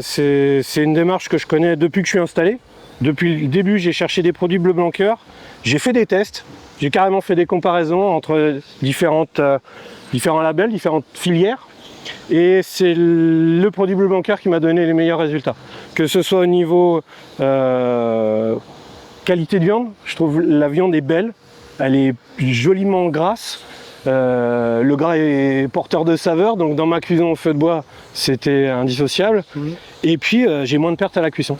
C'est une démarche que je connais depuis que je suis installé. Depuis le début, j'ai cherché des produits Bleu Blanc Cœur. J'ai fait des tests. J'ai carrément fait des comparaisons entre différents labels, différentes filières. Et c'est le produit Bleu Blanc Cœur qui m'a donné les meilleurs résultats. Que ce soit au niveau qualité de viande, je trouve la viande est belle, elle est joliment grasse. Le gras est porteur de saveur, donc dans ma cuisson au feu de bois, c'était indissociable. Et puis j'ai moins de pertes à la cuisson.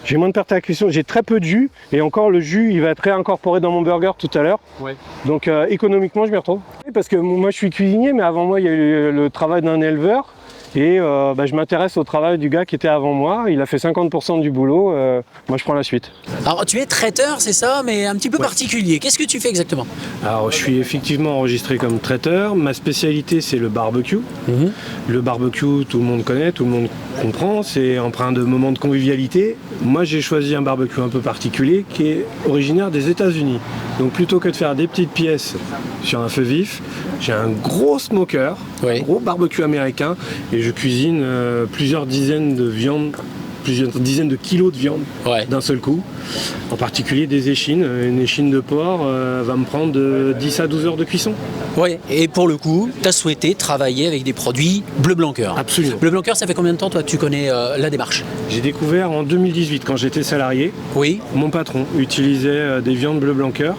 J'ai très peu de jus, et encore le jus, il va être réincorporé dans mon burger tout à l'heure. Ouais. Donc économiquement, je m'y retrouve. Parce que moi, je suis cuisinier, mais avant moi, il y a eu le travail d'un éleveur. Et je m'intéresse au travail du gars qui était avant moi. Il a fait 50% du boulot. Moi, je prends la suite. Alors, tu es traiteur, c'est ça, mais un petit peu particulier. Qu'est-ce que tu fais exactement? Alors, je suis effectivement enregistré comme traiteur. Ma spécialité, c'est le barbecue. Le barbecue, tout le monde connaît, tout le monde comprend. C'est empreint de moments de convivialité. Moi, j'ai choisi un barbecue un peu particulier qui est originaire des États-Unis. Donc, plutôt que de faire des petites pièces sur un feu vif, j'ai un gros smoker, gros barbecue américain, et je cuisine plusieurs dizaines de kilos de viande d'un seul coup. En particulier des échines. Une échine de porc va me prendre de 10 à 12 heures de cuisson. Oui, et pour le coup, tu as souhaité travailler avec des produits Bleu Blanc Cœur. Absolument. Bleu Blanc Cœur, ça fait combien de temps, toi, que tu connais la démarche? J'ai découvert en 2018, quand j'étais salarié. Oui. Mon patron utilisait des viandes Bleu Blanc Cœur.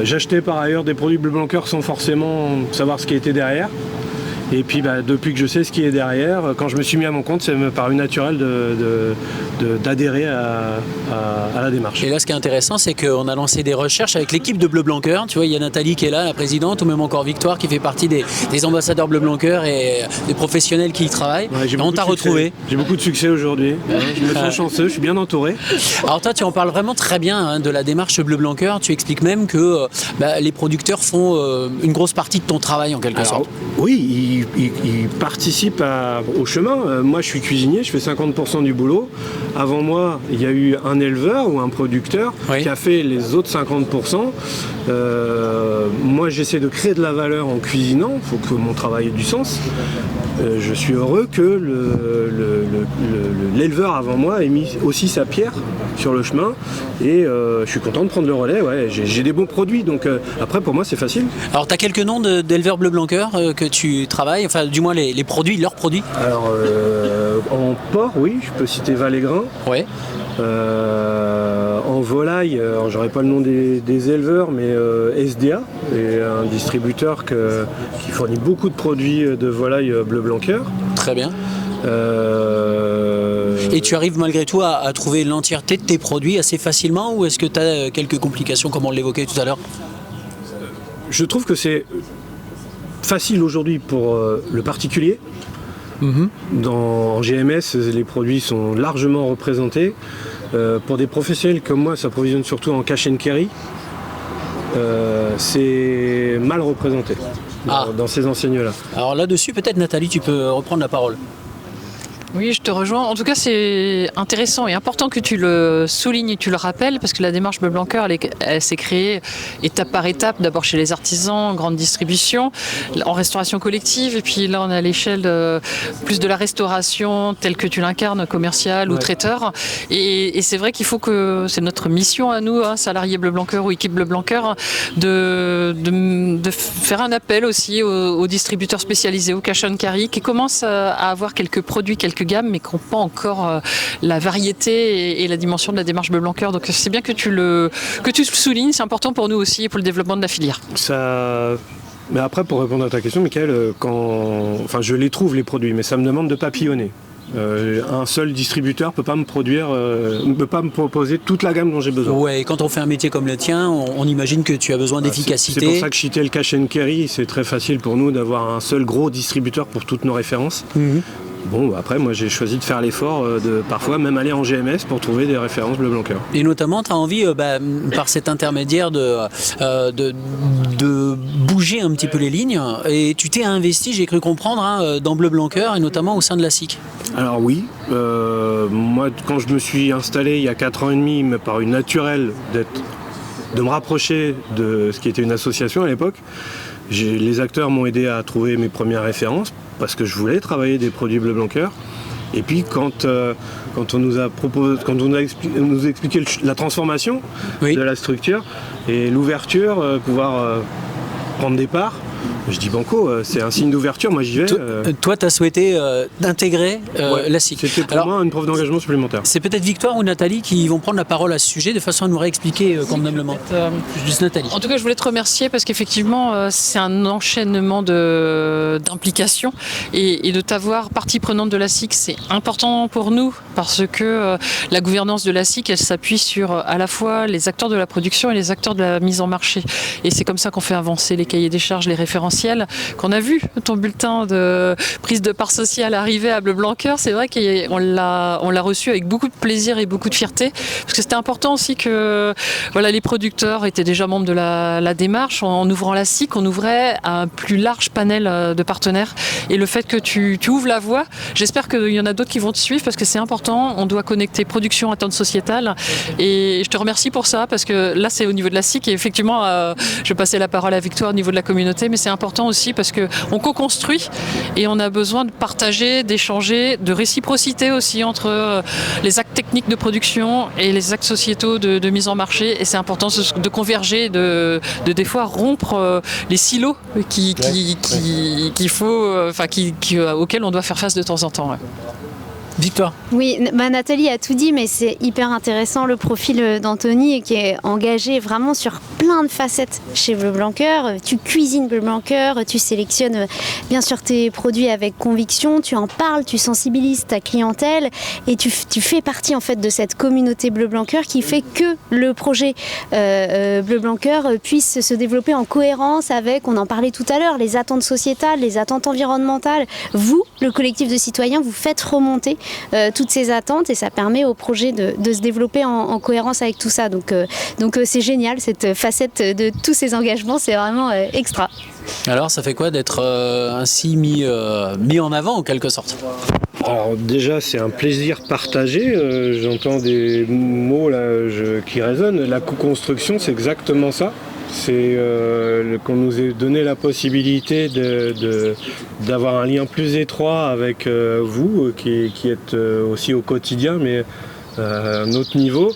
J'achetais par ailleurs des produits Bleu Blanc Cœur sans forcément savoir ce qui était derrière. Et puis depuis que je sais ce qui est derrière, quand je me suis mis à mon compte, ça me paru naturel d'adhérer à la démarche. Et là, ce qui est intéressant, c'est qu'on a lancé des recherches avec l'équipe de Bleu Blanc Cœur. Tu vois, il y a Nathalie qui est là, la présidente, ou même encore Victoire qui fait partie des ambassadeurs Bleu Blanc Cœur et des professionnels qui y travaillent. Ouais, on t'a retrouvé. J'ai beaucoup de succès aujourd'hui. Je me sens chanceux, je suis bien entouré. Alors toi, tu en parles vraiment très bien de la démarche Bleu Blanc Cœur. Tu expliques même que les producteurs font une grosse partie de ton travail en quelque sorte. Oui, ils participent au chemin. Moi, je suis cuisinier, je fais 50% du boulot. Avant moi, il y a eu un éleveur ou un producteur qui a fait les autres 50%. Moi, j'essaie de créer de la valeur en cuisinant. Il faut que mon travail ait du sens. Je suis heureux que l'éleveur avant moi ait mis aussi sa pierre sur le chemin. Et je suis content de prendre le relais. Ouais, j'ai des bons produits. Donc après, pour moi, c'est facile. Alors, tu as quelques noms d'éleveurs Bleu Blanc Cœur que tu travailles, enfin du moins les produits, leurs produits. Alors en porc, oui, je peux citer Valégrin. Ouais. En volaille, j'aurais pas le nom des éleveurs, mais SDA est un distributeur qui fournit beaucoup de produits de volaille Bleu Blanc Cœur. Très bien. Et tu arrives malgré tout à trouver l'entièreté de tes produits assez facilement, ou est-ce que tu as quelques complications comme on l'évoquait tout à l'heure? Je trouve que c'est facile aujourd'hui pour le particulier. En GMS, les produits sont largement représentés. Pour des professionnels comme moi, ça s'approvisionne surtout en cash and carry. C'est mal représenté dans ces enseignes-là. Alors là-dessus, peut-être Nathalie, tu peux reprendre la parole. Oui, je te rejoins. En tout cas, c'est intéressant et important que tu le soulignes et tu le rappelles, parce que la démarche Bleu Blanc Cœur, elle s'est créée étape par étape, d'abord chez les artisans, en grande distribution, en restauration collective, et puis là, on est à l'échelle plus de la restauration telle que tu l'incarnes, commerciale ou traiteur. Et c'est vrai qu'il faut que, c'est notre mission à nous, salariés Bleu Blanc Cœur ou équipe Bleu Blanc Cœur, de faire un appel aussi aux distributeurs spécialisés, au cash and carry, qui commencent à avoir quelques produits, quelques gammes, mais qui n'ont pas encore la variété et la dimension de la démarche Bleu Blanc Cœur. Donc c'est bien que tu le soulignes, c'est important pour nous aussi et pour le développement de la filière. Mais après, pour répondre à ta question, Michael, je les trouve les produits, mais ça me demande de papillonner. Un seul distributeur peut pas me proposer toute la gamme dont j'ai besoin. Ouais, et quand on fait un métier comme le tien, on imagine que tu as besoin d'efficacité. C'est pour ça que je citais le cash and carry. C'est très facile pour nous d'avoir un seul gros distributeur pour toutes nos références. Bon, après, moi, j'ai choisi de faire l'effort de parfois même aller en GMS pour trouver des références Bleu Blanc Cœur. Et notamment, tu as envie, par cet intermédiaire, de bouger un petit peu les lignes. Et tu t'es investi, j'ai cru comprendre, dans Bleu Blanc Cœur et notamment au sein de la SIC. Alors oui, moi, quand je me suis installé il y a 4 ans et demi, il m'a paru naturel de me rapprocher de ce qui était une association à l'époque. Les acteurs m'ont aidé à trouver mes premières références parce que je voulais travailler des produits Bleu Blanc-Cœur. Et puis quand on nous a expliqué la transformation de la structure et l'ouverture, pouvoir prendre des parts, je dis banco, c'est un signe d'ouverture, moi j'y vais. Toi, tu as souhaité intégrer la SIC. C'était pour moi une preuve d'engagement supplémentaire. C'est peut-être Victoire ou Nathalie qui vont prendre la parole à ce sujet de façon à nous réexpliquer convenablement. Juste Nathalie. En tout cas, je voulais te remercier parce qu'effectivement, c'est un enchaînement d'implications et de t'avoir partie prenante de la SIC, c'est important pour nous parce que la gouvernance de la SIC, elle s'appuie sur à la fois les acteurs de la production et les acteurs de la mise en marché. Et c'est comme ça qu'on fait avancer les cahiers des charges, les référentiels. Qu'on a vu ton bulletin de prise de part sociale arriver à Bleu Blanc-Cœur, c'est vrai qu'on l'a reçu avec beaucoup de plaisir et beaucoup de fierté parce que c'était important aussi que les producteurs étaient déjà membres de la démarche. En ouvrant la SIC, on ouvrait un plus large panel de partenaires et le fait que tu ouvres la voie, j'espère qu'il y en a d'autres qui vont te suivre parce que c'est important, on doit connecter production, attente sociétale et je te remercie pour ça parce que là c'est au niveau de la SIC et effectivement je vais passer la parole à Victoire au niveau de la communauté, mais c'est important aussi parce qu'on co-construit et on a besoin de partager, d'échanger, de réciprocité aussi entre les actes techniques de production et les actes sociétaux de mise en marché et c'est important de converger, de des fois rompre les silos auxquels on doit faire face de temps en temps. Ouais. Victoire. Oui, Nathalie a tout dit, mais c'est hyper intéressant le profil d'Anthony qui est engagé vraiment sur plein de facettes chez Bleu Blanc-Cœur. Tu cuisines Bleu Blanc-Cœur, tu sélectionnes bien sûr tes produits avec conviction, tu en parles, tu sensibilises ta clientèle et tu fais partie en fait de cette communauté Bleu Blanc-Cœur qui fait que le projet Bleu Blanc-Cœur puisse se développer en cohérence avec, on en parlait tout à l'heure, les attentes sociétales, les attentes environnementales. Vous, le collectif de citoyens, vous faites remonter toutes ces attentes et ça permet au projet de se développer en cohérence avec tout ça. Donc c'est génial, cette facette de tous ces engagements, c'est vraiment extra. Alors ça fait quoi d'être ainsi mis en avant en quelque sorte ? Alors déjà c'est un plaisir partagé, j'entends des mots là, qui résonnent, la co-construction c'est exactement ça. C'est qu'on nous ait donné la possibilité d'avoir un lien plus étroit avec vous qui êtes aussi au quotidien mais à un autre niveau.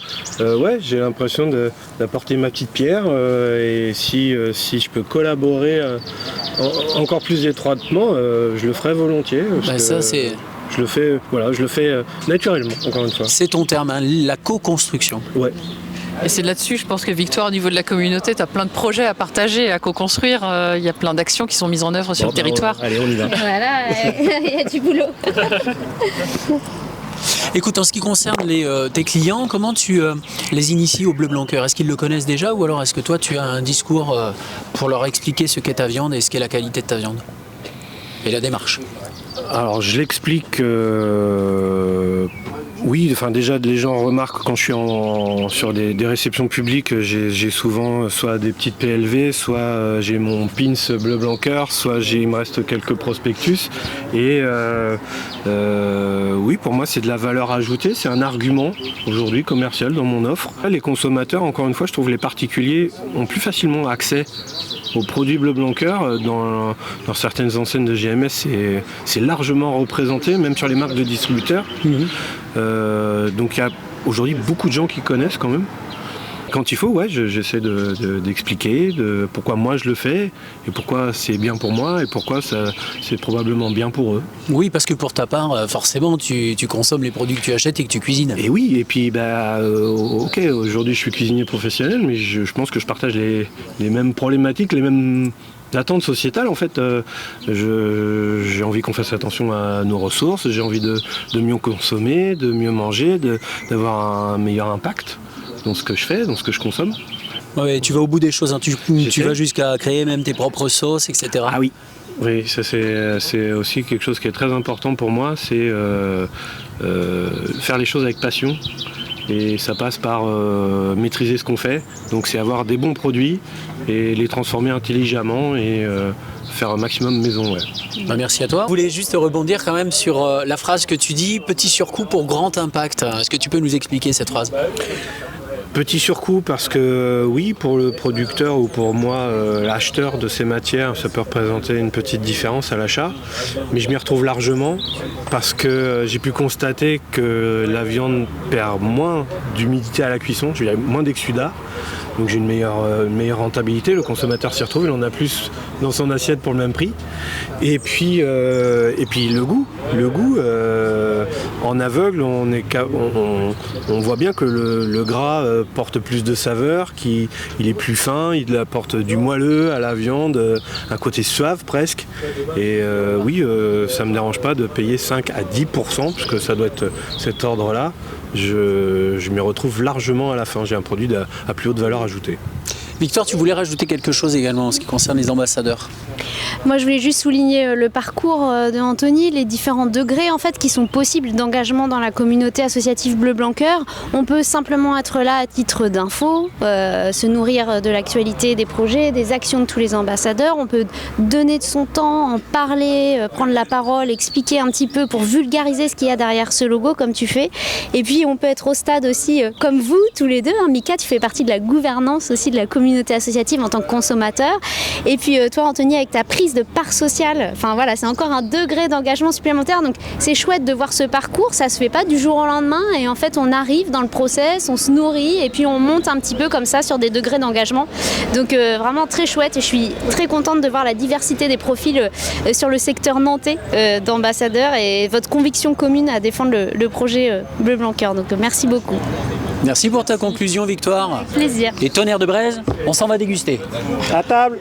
J'ai l'impression d'apporter ma petite pierre et si je peux collaborer encore plus étroitement, je le ferai volontiers. Je le fais naturellement, encore une fois. C'est ton terme, hein, la co-construction. Ouais. Et c'est là-dessus, je pense que Victoire, au niveau de la communauté, tu as plein de projets à partager, à co-construire. Il y a plein d'actions qui sont mises en œuvre sur le territoire. Allez, on y va. Voilà, il y a du boulot. Écoute, en ce qui concerne tes clients, comment tu les inities au Bleu Blanc-Cœur ? Est-ce qu'ils le connaissent déjà ou alors est-ce que toi tu as un discours pour leur expliquer ce qu'est ta viande et ce qu'est la qualité de ta viande ? Et la démarche ? Alors je l'explique, oui, déjà les gens remarquent quand je suis sur des réceptions publiques, j'ai souvent soit des petites PLV, soit j'ai mon pins Bleu Blanc-Cœur, soit il me reste quelques prospectus et oui, pour moi c'est de la valeur ajoutée, c'est un argument aujourd'hui commercial dans mon offre. Les consommateurs, encore une fois, je trouve les particuliers ont plus facilement accès aux produits Bleu Blanc-Cœur. Dans certaines enseignes de GMS, c'est largement représenté, même sur les marques de distributeurs. Donc il y a aujourd'hui beaucoup de gens qui connaissent quand même. Quand il faut, j'essaie d'expliquer pourquoi moi je le fais et pourquoi c'est bien pour moi et pourquoi c'est probablement bien pour eux. Oui, parce que pour ta part, forcément, tu consommes les produits que tu achètes et que tu cuisines. Et oui, et puis ok, aujourd'hui je suis cuisinier professionnel, mais je pense que je partage les mêmes problématiques, les mêmes attentes sociétales en fait. J'ai envie qu'on fasse attention à nos ressources, j'ai envie de mieux consommer, de mieux manger, d'avoir un meilleur impact dans ce que je fais, dans ce que je consomme. Ouais, tu vas au bout des choses, hein. Tu vas jusqu'à créer même tes propres sauces, etc. Ah oui, ça c'est aussi quelque chose qui est très important pour moi, c'est faire les choses avec passion. Et ça passe par maîtriser ce qu'on fait, donc c'est avoir des bons produits et les transformer intelligemment et faire un maximum maison. Merci à toi. Je voulais juste rebondir quand même sur la phrase que tu dis, petit surcoût pour grand impact. Est-ce que tu peux nous expliquer cette phrase ? Petit surcoût parce que oui, pour le producteur ou pour moi, l'acheteur de ces matières, ça peut représenter une petite différence à l'achat. Mais je m'y retrouve largement parce que j'ai pu constater que la viande perd moins d'humidité à la cuisson, il y a moins d'exsudat. Donc j'ai une meilleure rentabilité, le consommateur s'y retrouve, il en a plus dans son assiette pour le même prix. Et puis le goût, en aveugle, on voit bien que le gras porte plus de saveur, il est plus fin, il apporte du moelleux à la viande, un côté suave presque. Et ça ne me dérange pas de payer 5 à 10%, parce que ça doit être cet ordre-là. Je m'y retrouve largement à la fin. J'ai un produit à plus haute valeur ajoutée. Victor, tu voulais rajouter quelque chose également en ce qui concerne les ambassadeurs? Moi, je voulais juste souligner le parcours de Anthony, les différents degrés en fait qui sont possibles d'engagement dans la communauté associative Bleu Blanc Cœur. On peut simplement être là à titre d'info, se nourrir de l'actualité des projets, des actions de tous les ambassadeurs. On peut donner de son temps, en parler, prendre la parole, expliquer un petit peu pour vulgariser ce qu'il y a derrière ce logo comme tu fais. Et puis on peut être au stade aussi comme vous tous les deux. Mika, tu fais partie de la gouvernance aussi de la communauté associative en tant que consommateur. Et puis toi, Anthony, avec ta prise de part sociale, enfin voilà, c'est encore un degré d'engagement supplémentaire. Donc c'est chouette de voir ce parcours, ça se fait pas du jour au lendemain et en fait on arrive dans le process, on se nourrit et puis on monte un petit peu comme ça sur des degrés d'engagement. Donc vraiment très chouette et je suis très contente de voir la diversité des profils sur le secteur nantais d'ambassadeurs et votre conviction commune à défendre le projet Bleu Blanc Cœur. Donc merci beaucoup. Merci pour ta conclusion, Victoire. Avec plaisir. Et Tonnerre de Braise, on s'en va déguster. À table.